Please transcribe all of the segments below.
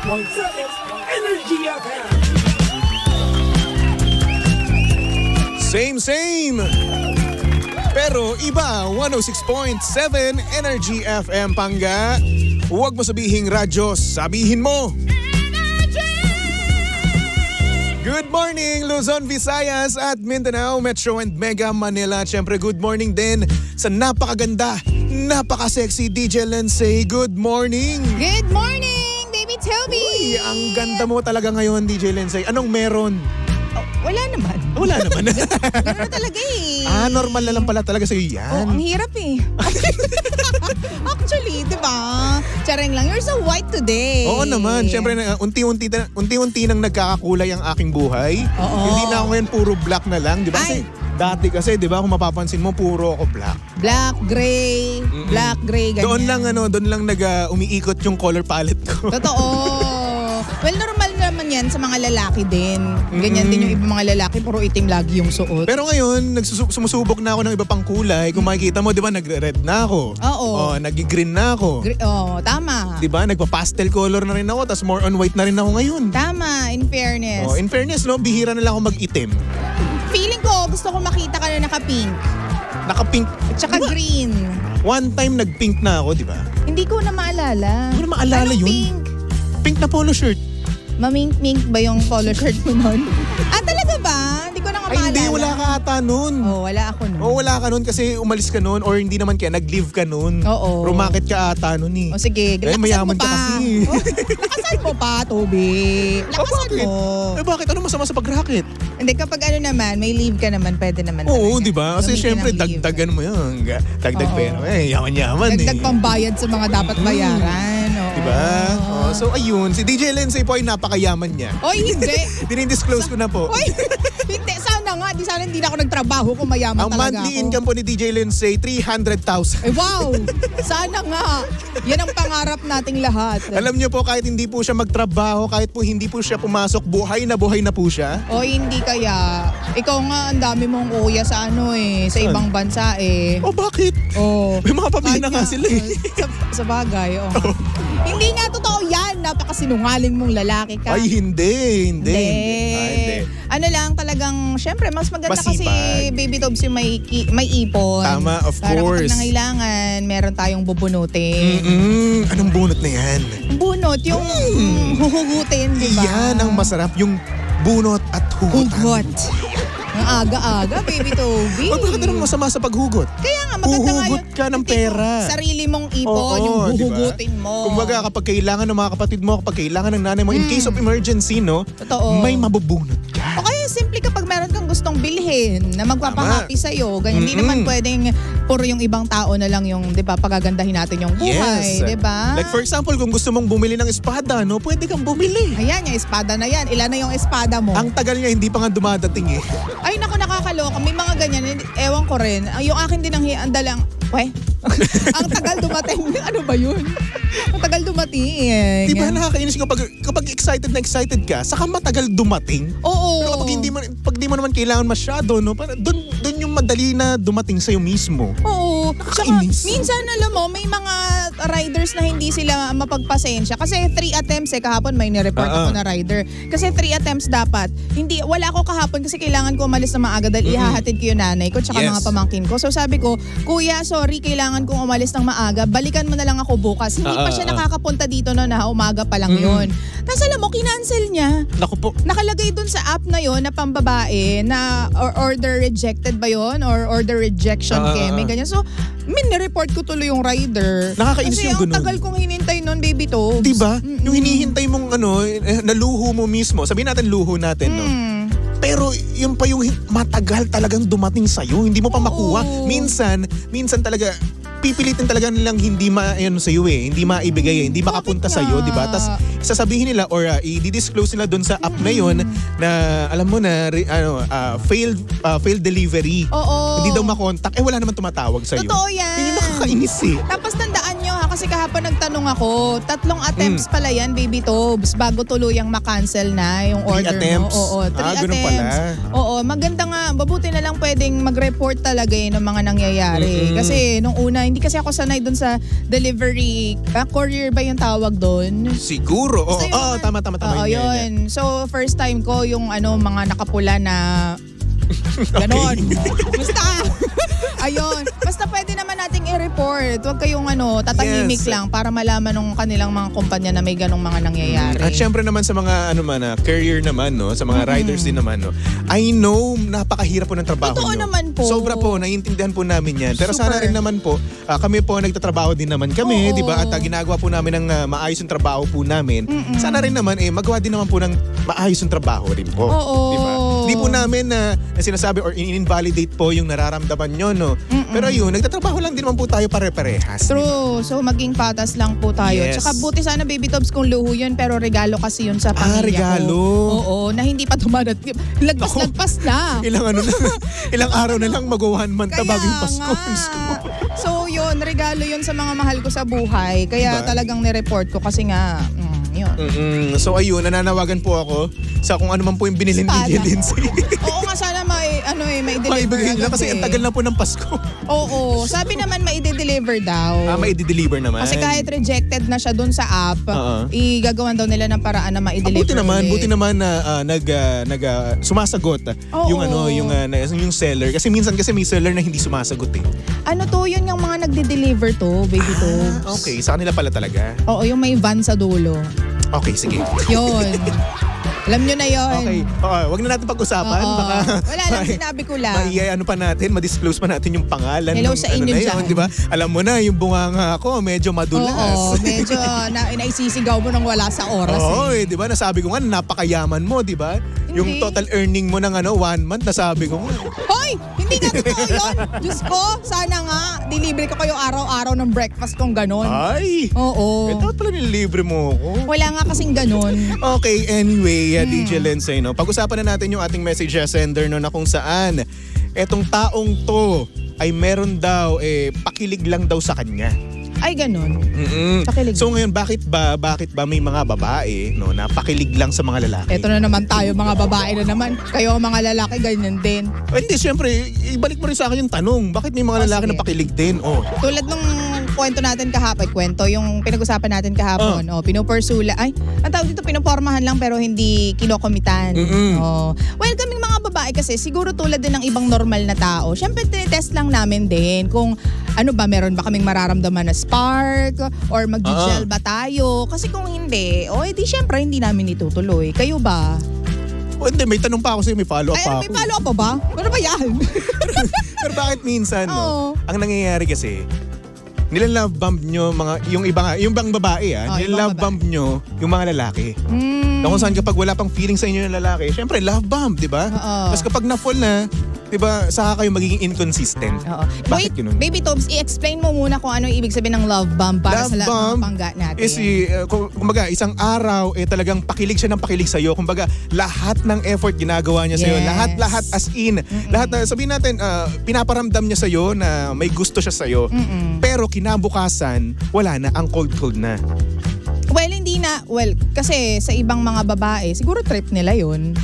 Energy FM. Same. Pero iba, 106.7 Energy FM Pangga. Huwag mo sabihing radyo, sabihin mo. Good morning Luzon, Visayas at Mindanao, Metro and Mega Manila. Siyempre good morning din sa napakaganda, napaka-sexy DJ Lindsay. Good morning! Good morning, Baby Toby! Uy, ang ganda mo talaga ngayon, DJ Lindsay. Anong meron? Wala naman. Wala naman. Ganun na talaga eh. Normal na lang pala talaga sa'yo yan. Ang hirap eh. Actually, di ba? Chareng lang. You're so white today. Oo naman. Siyempre, unti-unti nang nagkakakulay ang aking buhay. Oo. Hindi na ako ngayon puro black na lang. Di ba? Kasi dati kasi, di ba, kung mapapansin mo, puro ako black. Black, gray, black, gray, ganyan. Doon lang umiikot yung color palette ko. Totoo. Well, normal naman yan sa mga lalaki din. Ganyan din yung ibang mga lalaki, puro itim lagi yung suot. Pero ngayon, sumusubok na ako ng iba pang kulay. Kung makikita mo, di ba, nagre-red na ako. Oo. Nag-green na ako. Tama. Di ba, nagpa-pastel color na rin ako, tas more on white na rin ako ngayon. Tama, in fairness. In fairness, no, bihira na lang ako mag-itim. Feeling ko, gusto ko makita ka na naka-pink. Naka-pink. At saka green. One time, nag-pink na ako, di ba? Hindi ko na maalala. Hindi ko na maalala Anong yun. pink? Pink na polo shirt. Mamink-mink ba yung polo shirt mo nun? Talaga ba? Hindi ko na nga maalala. Hindi, wala ka ata nun. Wala ako nun. Wala ka nun kasi umalis ka nun or hindi naman kaya, nag-leave ka nun. Oo. Rumakit ka ata nun eh. Sige, lakasan mayaman mo pa. ka kasi. Lakasan mo pa, Toby. Lakasan bakit? mo. Bakit? Ano masama sa pag-racket? Hindi, kapag naman, may leave ka naman, pwede naman. Oo, di ba? Kasi Gamitin syempre, ang leave. dagdagan mo yun. Dagdag Oo. pera. Yaman-yaman Dagdag pambayad sa mga dapat bayaran. Oo. Di ba? So ayun, si DJ Lindsay po ay napakayaman niya. Oy, hindi. Dinidisclose ko na po. Oy, hindi. Sana nga. Sana hindi na ako nagtrabaho kung mayaman Ang talaga monthly ako. income po ni DJ Lindsay, 300,000. Wow! Sana nga. Yan ang pangarap nating lahat. Alam niyo po, kahit hindi po siya magtrabaho, kahit po hindi po siya pumasok, buhay na po siya. O hindi kaya. Ikaw nga, ang dami mong kuya sa sa ibang bansa eh. Bakit? May mga pamilya na nga sila eh. Sa bagay, Hindi nga totoo yan. Napakasinungaling mong lalaki ka. Ay, hindi. Ano lang talagang, syempre, mas maganda kasi Masipag. Baby Tobs yung may ipon. Tama, of Para course. kapag nangailangan, meron tayong bubunutin. Anong bunot na yan? Bunot, yung huhugutin, di ba? Yan ang masarap, yung bunot at hugutan. Hugot. Ang aga-aga, Baby Toby. Bakit anong masama sa paghugot? Kaya nga, maganda nga Huhugot ka ng pera. Sarili mong ipon, yung huhugutin mo. Kumbaga, kapag kailangan ng mga kapatid mo, kapag kailangan ng nanay mo, in case of emergency, no? Totoo. May mabubunot ka. O kaya simple kapag meron kang gustong bilhin na magpapahappy sa'yo, ganyan. Hindi naman pwedeng puro yung ibang tao na lang yung, di ba, pagagandahin natin yung buhay, di ba? Like for example, kung gusto mong bumili ng espada, no? Pwede kang bumili. Ayan, yung espada na yan. Ilan na yung espada mo? Ang tagal niya, hindi pa nga dumadating eh. Ay, naku, nakakaloka. May mga ganyan. Ewan ko rin. Yung akin din ang dalang... ang tagal dumating. Ano ba yun? Ang tagal dumating. Di ba nakakainis kapag excited na excited ka, saka matagal dumating? Oo. Pero pag di mo naman kailangan masyado, no? Doon yung madali na dumating sa'yo mismo. Oo. Tsaka, Nakakainis. minsan, alam mo, may mga riders na hindi sila mapagpasensya. Kasi 3 attempts kahapon may nireport ako na rider. Kasi 3 attempts dapat. Wala ako kahapon kasi kailangan ko umalis na maaga dahil ihahatid ko yung nanay ko tsaka mga pamangkin ko. So sabi ko, Kuya, sorry, kailangan kong umalis ng maaga. Balikan mo na lang ako bukas. Hindi pa siya nakakapunta dito na umaga pa lang yun. Tapos alam mo, kinancel niya. Naku po. Nakalagay dun sa app na yon na pambabae na order rejected ba yon or order rejection keme ganyan. So, report ko tuloy yung rider. Nakakainis kasi yung ganun. ang tagal kong hinintay nun, Baby to. Diba? Yung hinihintay mong naluho mo mismo. Sabihin natin luho natin, no? Pero yun pa yung matagal talagang dumating sa'yo. Hindi mo pa makuha. Minsan talaga, pipilitin talaga nilang hindi sa'yo eh. Hindi maibigay eh. Hindi makapunta sa'yo, di ba? Tapos sasabihin nila or i-disclose nila doon sa app na yun na alam mo na failed delivery. Oo. Hindi daw makontak. Wala naman tumatawag sa'yo. Totoo yan. Yun yung nakakainis eh. Tapos tandaan nyo ha, kasi kahapon nagtanong ako, 3 attempts pala yan, Baby Tobes, bago tuluyang ma-cancel na yung 3 order attempts? mo. Oo, 3 ganun attempts. pala. Oo, maganda nga. Mabuti na lang pwedeng mag-report talaga ng mga nangyayari. Kasi nung una, hindi kasi ako sanay dun sa delivery. Courier ba yung tawag dun? Siguro. Oo, So, yung mga- tama. Oo, yun. So, first time ko yung mga nakapula na ganon. Basta, ayun. Basta pwede naman nating i-report. Huwag kayong tatahimik Yes. lang para malaman ng kanilang mga kumpanya na may ganong mga nangyayari. At syempre naman sa mga carrier naman, no, sa mga riders din naman, no. I know napakahirap po ng trabaho Totoo nyo. naman po. Sobra po, naiintindihan po namin 'yan. Pero sana Super. rin naman po, kami po nagtatrabaho din naman kami, Oo. 'di ba? At ginagawa po namin ng maayos yung trabaho po namin. Sana rin naman magawa din naman po ng maayos yung trabaho rin po. Oo. 'Di ba? Hindi po namin na sinasabi or in-invalidate po yung nararamdaman nyo, no. Pero yun, nagtatrabaho lang din naman po tayo pare-parehas. True. So, maging patas lang po tayo. Yes. Tsaka buti sana, Baby Tobs, kung luho yun, pero regalo kasi yun sa pamilya regalo. ko. Oo, na hindi pa tumadat. Lagpas na. Ilang araw na lang mag-1 month na bago yung Pasko. nga. So, yun, regalo yun sa mga mahal ko sa buhay. Kaya Diba? talagang nireport ko kasi nga, yun. So ayun, nananawagan po ako sa kung ano man po yung binili ni Espada. Lindsay. Oo nga, sana may-deliver Maibigay nila agad kasi ang tagal na po ng Pasko. Oo, sabi naman mai-deliver daw. Mai-deliver naman. Kasi kahit rejected na siya dun sa app, Oo. igagawan daw nila ng paraan na ma-deliver Buti naman na sumasagot Oo. yung seller. Kasi minsan may seller na hindi sumasagot eh. Ano to, yun yung mga nagde-deliver to, Baby Tobes. Okay, sa kanila pala talaga. Oo, yung may van sa dulo. Okay, sige. Yun. Alam nyo na yun. Okay. Wag na natin pag-usapan. Oo. Baka Wala lang, sinabi ko lang. Ma-disclose pa natin yung pangalan. Hello ng sa inyo na dyan. yun, di ba? Alam mo na, yung bunganga ko, medyo madulas. Oo, medyo naisisigaw mo nang wala sa oras. Oo, di ba? Nasabi ko nga, napakayaman mo, di ba? Yung Hindi. total earning mo ng 1 month, nasabi ko nga. Hoy! Hindi nga totoo yun. Diyos ko, sana nga, deliver ko kayo araw-araw ng breakfast kung ganon. Ay! Oo. Ito pala nililibre mo ako. Wala nga kasing ganon. Okay, anyway, DJ Lindsay, no? Pag-usapan na natin yung ating message sender, no, na kung saan etong taong to ay meron daw, pakilig lang daw sa kanya. Ay, ganon. Pakilig. So ngayon, bakit ba may mga babae, no, na pakilig lang sa mga lalaki? Eto na naman tayo, mga babae na naman. Kayo mga lalaki, ganyan din. Hindi, syempre, ibalik mo rin sa akin yung tanong. Bakit may mga lalaki sige. na pakilig din? Tulad nung kwento natin kahapon, yung pinag-usapan natin kahapon, pinupursula, ang tawag dito, pinupormahan lang pero hindi kinokomitan. Well, kaming mga babae kasi, siguro tulad din ng ibang normal na tao, syempre tinitest lang namin din kung meron ba kaming mararamdaman na spark or mag-gel ba tayo. Kasi kung hindi, edi syempre hindi namin itutuloy. Kayo ba? Hindi, may tanong pa ako sa'yo, may follow-up pa May ako. follow up pa ba? Ano ba yan? Pero bakit minsan, Oo. no? Ang nangyayari kasi, nila-love bomb nyo yung ibang babae, yung nila-love ibang bomb nyo yung mga lalaki. Na kung saan kapag wala pang feeling sa inyo ng lalaki, syempre love bomb, di ba? Oo. Tapos kapag na-fall na, di ba, saka kayo magiging inconsistent. Oo. Bakit Wait, yun? Baby Tobes, i-explain mo muna kung ano yung ibig sabihin ng love bomb para Love sa lahat bomb ng pangga natin. is, kumbaga, isang araw, talagang pakilig siya ng pakilig sa'yo. Kumbaga, lahat ng effort ginagawa niya sa'yo. Yes. Lahat as in. Lahat na, sabihin natin, pinaparamdam niya sa'yo na may gusto siya sa'yo. Pero kinabukasan, wala na, ang cold na. Well, hindi na. Well, kasi sa ibang mga babae, siguro trip nila yun.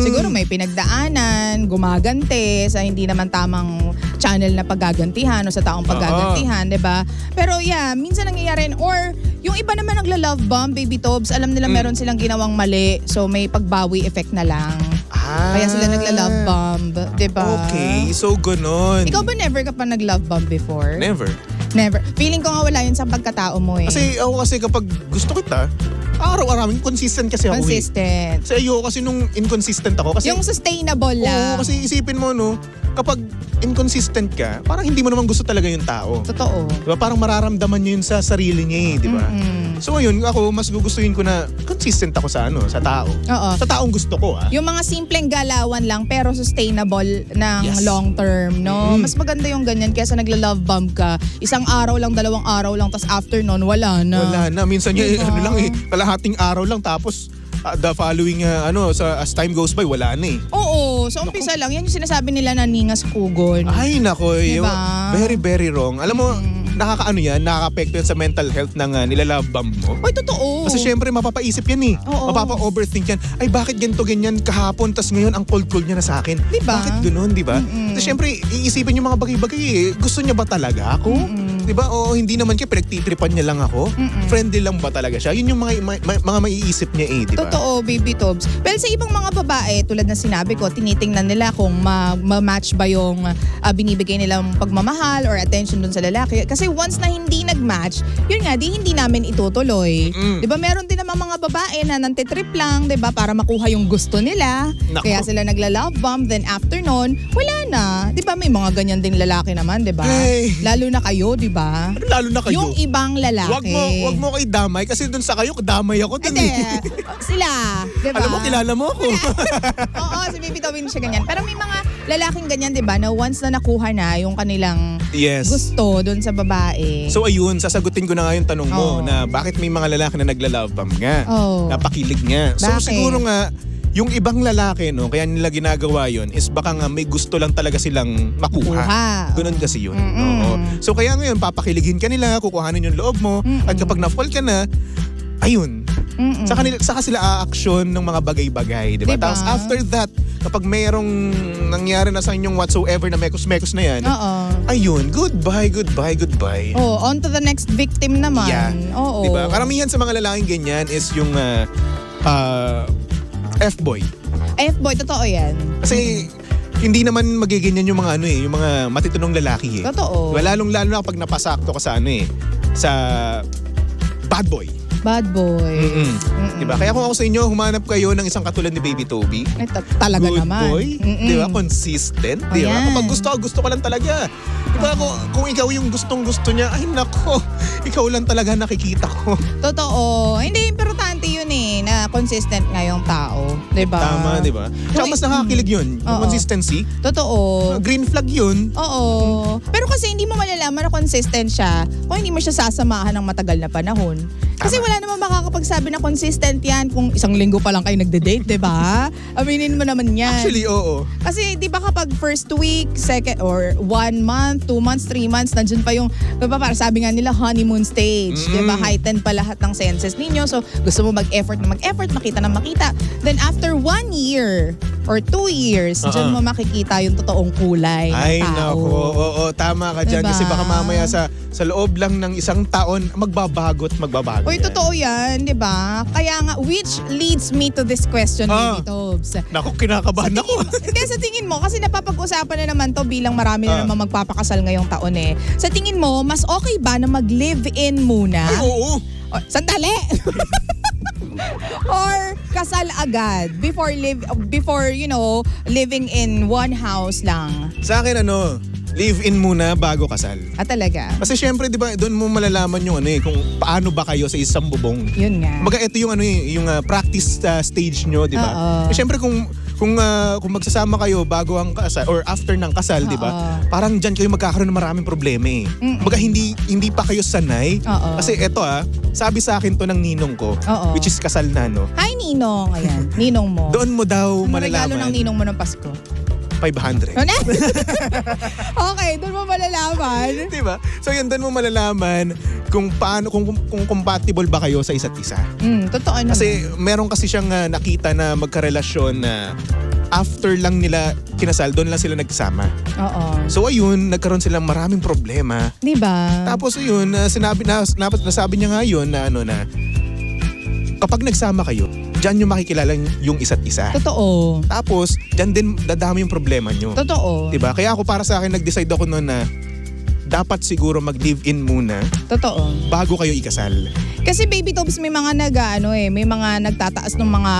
Siguro may pinagdaanan, gumagante sa hindi naman tamang channel na paggagantihan o sa taong paggagantihan, 'di ba? Pero yeah, minsan nangyayari or yung iba naman nagla-love bomb, Baby Tobes, alam nila meron silang ginawang mali, so may pagbawi effect na lang. Kaya sila nagla-love bomb, 'di ba? Okay, so ganun. Ikaw ba never ka pa nag-love bomb before? Never. Never. Feeling ko nga wala yun sa pagkatao mo eh. Kasi ako kapag gusto kita, araw-araw, consistent kasi ako. Consistent. Kasi ayoko kasi nung inconsistent ako. Kasi, Yung sustainable lang. oo, kasi isipin mo, no, kapag inconsistent ka, parang hindi mo naman gusto talaga yung tao. Totoo. Diba? Parang mararamdaman niya yun sa sarili niya eh, di ba? So ngayon, ako, mas gugustuhin ko na consistent ako sa tao. Oo. Sa taong gusto ko, Yung mga simpleng galawan lang pero sustainable ng Yes. long term, no? Mas maganda yung ganyan kaysa nagla-love bomb ka. Isang araw lang, 2 araw lang, tas after nun, wala na. Wala na. Minsan Diba? kalahating araw lang, tapos the following, as time goes by, wala na eh. Oo, sa umpisa lang. Yan yung sinasabi nila na ningas kugon. Ay, nako. Diba? Very, very wrong. Alam mo, nakakaano yan, nakaka-apekto yan sa mental health ng nilalove bomb mo. Oy, totoo. Kasi syempre mapapaisip yan eh. Oo. Mapapa-overthink yan. Ay, bakit ganito ganyan kahapon tas ngayon ang cold-cold niya na sa akin? Diba? Bakit ganun, di ba? Kasi syempre iisipin yung mga bagay-bagay eh. Gusto niya ba talaga ako? Di ba? O hindi naman kaya pinagtitripan niya lang ako? Friendly lang ba talaga siya? Yun yung mga maiisip niya eh, di ba? Totoo, baby tobs. Well, sa ibang mga babae, tulad na sinabi ko, tinitingnan nila kung ma-match ba yung binibigay nilang pagmamahal or attention dun sa lalaki. Kasi once na hindi nag-match, yun nga, hindi namin itutuloy. Di ba? Meron din naman mga babae na nantitrip lang, di ba? Para makuha yung gusto nila. Nako. Kaya sila nagla-love bomb. Then after nun, wala na. Di ba? May mga ganyan din lalaki naman, di ba? Hey. Lalo na kayo, di ba? Lalo na kayo. Yung ibang lalaki. Wag mo kay damay kasi dun sa kayo, damay ako dun. Hindi. Sila. Di ba? Alam mo, kilala mo ako. Oo, si Baby Tobin siya ganyan. Pero may mga lalaking ganyan, di ba, na once na nakuha na yung kanilang Yes. gusto doon sa babae. So ayun, sasagutin ko na nga yung tanong mo Oo. na bakit may mga lalaki na nagla-love bomb nga. Oo. Napakilig nga. So Bakit? siguro nga, yung ibang lalaki, no, kaya nila ginagawa yun is baka nga may gusto lang talaga silang makuha. Ganun kasi yun. Oo. So kaya ngayon, papakiligin ka nila, kukuhanin yung loob mo, at kapag na-fall ka na, ayun, saka sila a-action ng mga bagay-bagay, di ba? Diba? Tapos after that, kapag mayroong nangyari na sa inyong whatsoever na mekos-mekos na yan, Oo. ayun, goodbye. Oh, on to the next victim naman. Yeah. Oo. Diba? Karamihan sa mga lalaking ganyan is yung F-boy. F-boy, totoo yan. Kasi hindi naman magiganyan yung mga yung mga matitunong lalaki eh. Totoo. Lalo na kapag napasakto ka sa sa bad boy. Bad boy. Diba? Kaya kung ako sa inyo, humanap kayo ng isang katulad ni Baby Toby. Ay, talaga Good naman. boy. Diba? Consistent. Diba? Ayan. Kapag gusto ka lang talaga. Diba? Kung ikaw yung gustong-gusto niya, ay nako, ikaw lang talaga nakikita ko. Totoo. Hindi, importante yun eh, na consistent nga yung tao. Diba? Tama, diba? Tsaka mas nakakakilig yun. Yung Oo. consistency. Totoo. Green flag yun. Oo. Pero kasi hindi mo malalaman na consistent siya kung hindi mo siya sasamahan ng matagal na panahon. Kasi wala namang makakapagsabi na consistent yan kung isang linggo pa lang kayo nagde-date, di ba? Aminin mo naman yan. Actually, oo. Kasi di ba kapag first week, second, or 1 month, 2 months, 3 months, nandiyan pa yung, di ba, para sabi nga nila, honeymoon stage. Di ba? Heightened pa lahat ng senses ninyo. So, gusto mo mag-effort na mag-effort, makita na makita. Then after 1 year or 2 years, dyan mo makikita yung totoong kulay Ay, ng tao. nako. Oo, tama ka dyan. Diba? Kasi baka mamaya sa loob lang ng isang taon, magbabago. Uy, totoo yan, di ba? Kaya nga, which leads me to this question, Baby Tobs. Naku, kinakabahan ako. Hindi, sa tingin mo, kasi napapag-usapan na naman to bilang marami na naman magpapakasal ngayong taon eh. Sa tingin mo, mas okay ba na mag-live-in muna? Ay, oo. Sandali! Or kasal agad before living in one house lang? Sa akin, live-in muna bago kasal. Talaga? Kasi syempre, di ba, doon mo malalaman yung kung paano ba kayo sa isang bubong. Yun nga. Kumbaga, ito yung yung practice stage nyo, di ba? Oo. Syempre, kung magsasama kayo bago ang kasal or after ng kasal, di ba? Parang diyan kayo magkakaroon ng maraming problema eh. Kumbaga, hindi pa kayo sanay. Oo. Kasi eto sabi sa akin to ng ninong ko, Oo. which is kasal na, no? Hi, Ninong. Ayan, Ninong mo. Doon mo daw Ano regalo ng malalaman. Ninong mo ng Pasko? 500. Ano? Okay, doon mo malalaman. Di ba? So yun, doon mo malalaman kung paano, kung compatible ba kayo sa isa't isa. Totoo naman. Kasi meron kasi siyang nakita na magkarelasyon na after lang nila kinasal, doon lang sila nagsama. Oo. So ayun, nagkaroon silang maraming problema. Di ba? Tapos ayun, nasabi niya nga yun na kapag nagsama kayo, diyan nyo makikilala yung isa't isa. Totoo. Tapos, diyan din dadami yung problema nyo. Totoo. Diba? Kaya ako para sa akin, nag-decide ako noon na dapat siguro mag-live-in muna Totoo. bago kayo ikasal. Kasi Baby Tobs, may mga may mga nagtataas ng mga,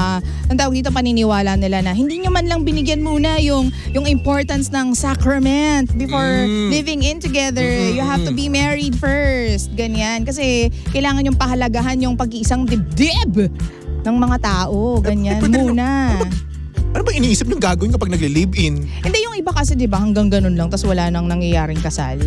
ang tawag dito, paniniwala nila na hindi nyo man lang binigyan muna yung importance ng sacrament before living in together. You have to be married first. Ganyan. Kasi kailangan yung pahalagahan yung pag-iisang dibdib ng mga tao. Ganyan muna. Ano ba iniisip nyo gagawin kapag nagle-live-in? Hindi, yung iba kasi diba hanggang ganun lang tas wala nang nangyayaring kasal.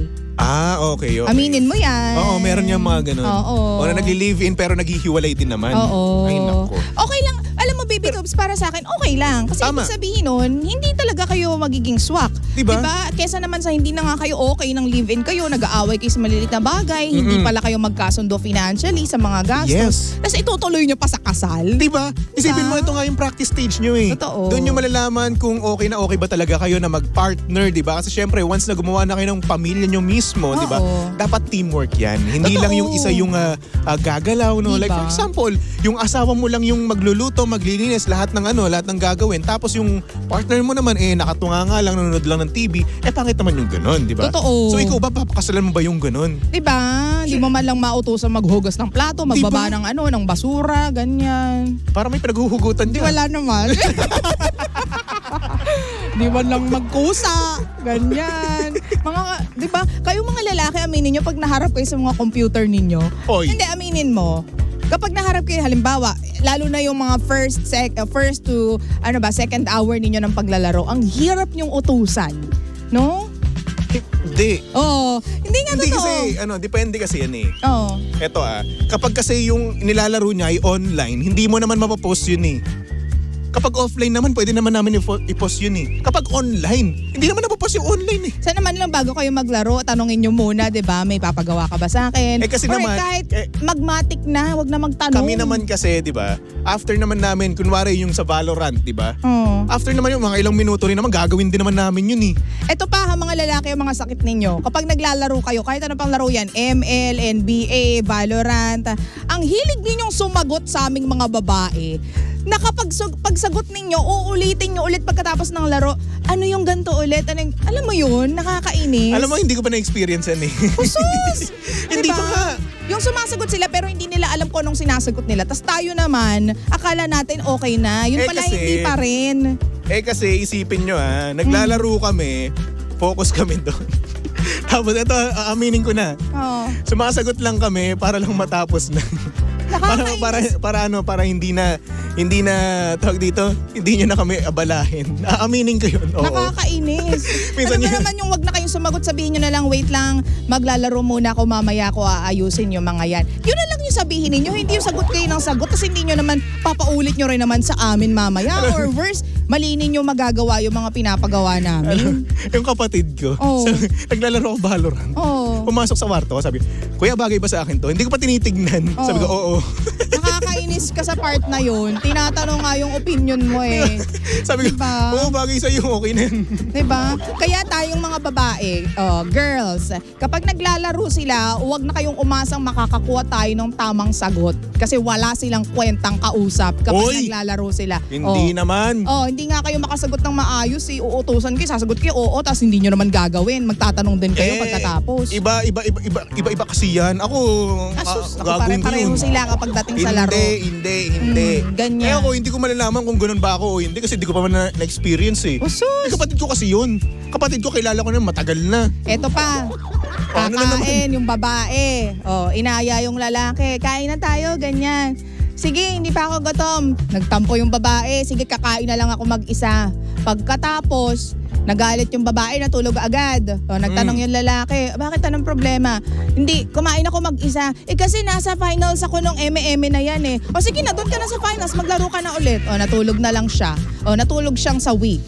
Okay. Aminin mo yan. Oo, meron niya mga ganun. Oo. O na nagle-live-in pero naghihiwalay din naman. Oo. Ay, naku. Okay lang. Alam mo, Baby Tobs, para sa akin, okay lang. Kasi Tama. ibig sabihin nun, hindi talaga kayo magiging swak. Diba? Kesa naman sa hindi na nga kayo okay ng live-in kayo, nag-aaway kayo sa maliliit na bagay, hindi pala kayo magkasundo financially sa mga gastos. Tapos itutuloy nyo pa sa kasal. Diba? Isipin mo, ito nga yung practice stage nyo eh. Totoo. Doon nyo malalaman kung okay na okay ba talaga kayo na mag-partner, diba? Kasi syempre, once na gumawa na kayo ng pamilya nyo mismo, diba? Dapat teamwork yan. Hindi lang yung isa yung gagalaw, no? Diba? Like for example, yung asawa mo lang yung magluluto, maglilinis, lahat ng gagawin. Tapos yung partner mo naman, nakatunga nga lang, nanonood lang ng TV, pangit naman yung ganun, di ba? Totoo. So ikaw ba, papakasalan mo ba yung ganun? Di ba? Hindi mo man lang mautusan maghugas ng plato, magbaba ng basura, ganyan. Para may pinaghuhugutan Di dyan. wala naman. Di man lang magkusa, ganyan. Di ba? Kayong mga lalaki, aminin nyo pag naharap kayo sa mga computer ninyo. Oy. Hindi, aminin mo. Kapag naharap kayo, halimbawa, lalo na yung mga first to second hour ninyo ng paglalaro, ang hirap nyong utusan. No? Hindi. Oo. Hindi nga Hindi totoo. kasi, depende kasi yan eh. Oo. Eto kapag kasi yung nilalaro niya ay online, hindi mo naman mapapost yun eh. Kapag offline naman, pwede naman namin i-post yun eh. Kapag online, hindi naman napapost yung online eh. Sana naman lang bago kayo maglaro, tanongin nyo muna, di ba? May papagawa ka ba sa akin? Kasi or naman, kahit magmatic na, wag na magtanong. Kami naman kasi, di ba, after naman namin, kunwari yung sa Valorant, di ba? After naman yung mga ilang minuto rin naman, gagawin din naman namin yun eh. Ito pa mga lalaki, mga sakit ninyo. Kapag naglalaro kayo, kahit ano pang laro yan, ML, NBA, Valorant, ang hilig ninyong sumagot sa aming mga babae, na kapag pagsagot ninyo, uulitin nyo ulit pagkatapos ng laro, ano yung ganito ulit? Alam mo yun, nakakainis. Alam mo, hindi ko pa na-experience yan eh. Usus! Hindi diba? pa nga. Yung sumasagot sila pero hindi nila alam kung anong sinasagot nila. Tapos tayo naman, akala natin okay na. Yun pala kasi, hindi pa rin. Kasi isipin nyo naglalaro kami, focus kami doon. Tapos ito, aaminin ko na. Sumasagot lang kami para lang matapos na. para hindi na tawag dito, hindi nyo na kami abalahin. Aaminin ko yun. Oo. Nakakainis. Alam mo naman yung wag na kayong sumagot, sabihin nyo na lang, wait lang, maglalaro muna ako, mamaya ako aayusin yung mga yan. Yun na lang yung sabihin ninyo, hindi yung sagot kayo ng sagot, tapos hindi nyo naman papaulit nyo rin naman sa amin mamaya. Or worse, mali ninyo magagawa yung mga pinapagawa namin. Yung kapatid ko, naglalaro ako Valorant. Pumasok sa kwarto ko, sabi, kuya, bagay ba sa akin to? Hindi ko pa tinitignan. Sabi ko, oo. Nakakainis ka sa part na yun. Tinatanong nga yung opinion mo eh. Sabi ko, oo, bagay sa'yo, okay na yun. Diba? Kaya tayong mga babae, girls, kapag naglalaro sila, huwag na kayong umasang makakakuha tayo ng tamang sagot. Kasi wala silang kwentang kausap kapag naglalaro sila. Hindi naman. Hindi nga kayo makasagot ng maayos eh. Uutusan kayo, sasagot kayo, oo, tapos hindi nyo naman gagawin. Magtatanong din kayo pagkatapos. Iba kasi yan. Ako, gagawin ko yun. Pare-pareho sila kapag dating sa laro. Hindi. Ganyan. Ako, hindi ko malalaman kung ganun ba ako o hindi kasi hindi ko pa man na-experience eh. Kapatid ko kasi yun. Kapatid ko, kilala ko na matagal na. Eto pa. Kakain yung babae. Inaya yung lalaki. Kain na tayo, ganyan. Sige, hindi pa ako gutom. Nagtampo yung babae. Sige, kakain na lang ako mag-isa. Pagkatapos, nagalit yung babae, natulog agad. Nagtanong yung lalaki, bakit anong problema? Hindi, kumain ako mag-isa. Kasi nasa finals ako nung eme-eme na yan eh. Sige na, doon ka na sa finals, maglaro ka na ulit. Natulog na lang siya. Natulog siyang sa Wii.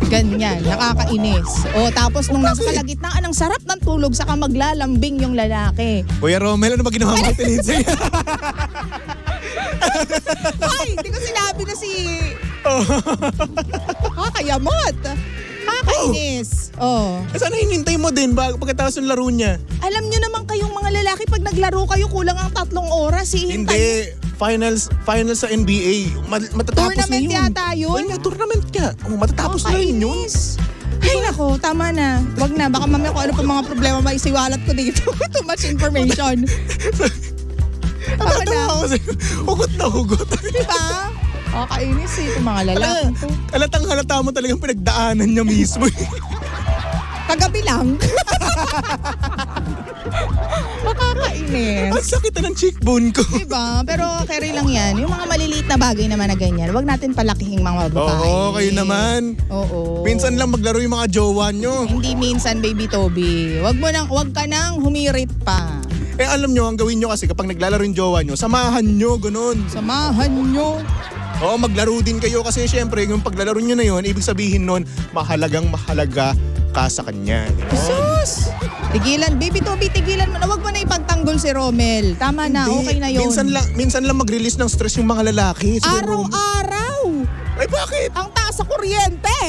Ganyan, nakakainis. Tapos nung nasa kalagitnaan, ang sarap ng tulog, saka maglalambing yung lalaki. Kuya Romel, ano ba ginawa mo Lindsay? Ay, hindi ko sinabi na si... Kayamot. Kakainis. Sana hinintay mo din pagkatapos ng laro niya. Alam nyo naman kayong mga lalaki, pag naglaro kayo, kulang ang 3 oras. Hindi. Finals sa NBA. Matatapos tournament na yun. Yata yun? Tournament ka. Matatapos na rin yun. Ay nako, tama na. Wag na, baka mamaya kung ano pa mga problema maisiwalat ko dito. Too much information. Tama na. Hugot na hugot. Diba? Kainis itong mga lalaki to. Halata mo talagang pinagdaanan niya mismo. Kagabi lang. Makakainis. Ang sakit na ng cheekbone ko. Diba? Pero carry lang yan. Yung mga maliliit na bagay naman na ganyan, huwag natin palakihing mga babae. Oo, kayo naman. Oo. Minsan lang maglaro yung mga jowa nyo. Hindi minsan, baby Toby. Huwag ka nang humirit pa. Alam nyo, ang gawin nyo kasi kapag naglalaro yung jowa nyo, samahan nyo, ganun. Samahan nyo. Oo, maglaro din kayo kasi syempre yung paglalaro nyo na yun, ibig sabihin nun, mahalagang mahalaga ka sa kanya. Sus! Tigilan, baby Toby, tigilan mo na. Huwag mo na ipagtanggol si Romel. Tama na, Hindi. okay na yun. Minsan lang mag-release ng stress yung mga lalaki. Siguro, Araw-araw! ay bakit? Ang taas sa kuryente!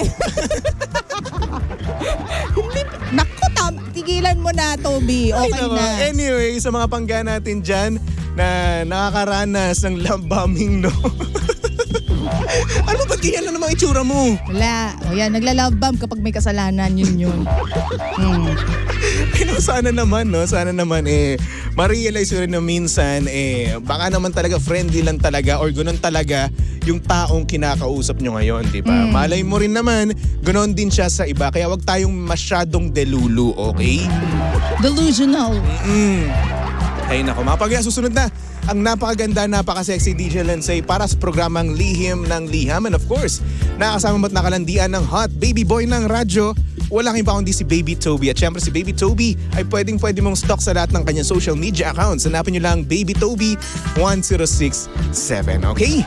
Hindi, naku, tigilan mo na, Toby. Okay Ay, nako. na. Anyway, sa mga pangga natin dyan na nakakaranas ng love bombing, no? Ano ba, ba't ganyan na naman itsura mo? Wala. O yan, nagla-love bomb kapag may kasalanan, yun. Ay, no, sana naman, no? Sana naman, ma-realize ko rin na minsan, baka naman talaga friendly lang talaga or ganoon talaga yung taong kinakausap nyo ngayon, di ba? Malay mo rin naman, ganoon din siya sa iba. Kaya wag tayong masyadong delulu, okay? Delusional. Ay nako, mga pagya, susunod na ang napakaganda, napaka-sexy DJ Lensay para sa programang Lihim ng Liham. And of course, nakasama mo't nakalandian ng hot baby boy ng radyo. Walang iba kundi si Baby Toby. At syempre si Baby Toby ay pwede mong stalk sa lahat ng kanyang social media accounts. Hanapin nyo lang Baby Toby 1067, okay?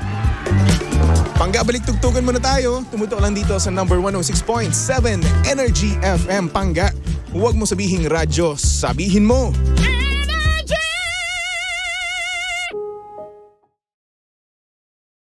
Pangga, balik tugtugan muna tayo. Tumutok lang dito sa number 106.7 Energy FM. Pangga, huwag mo sabihing radyo, sabihin mo.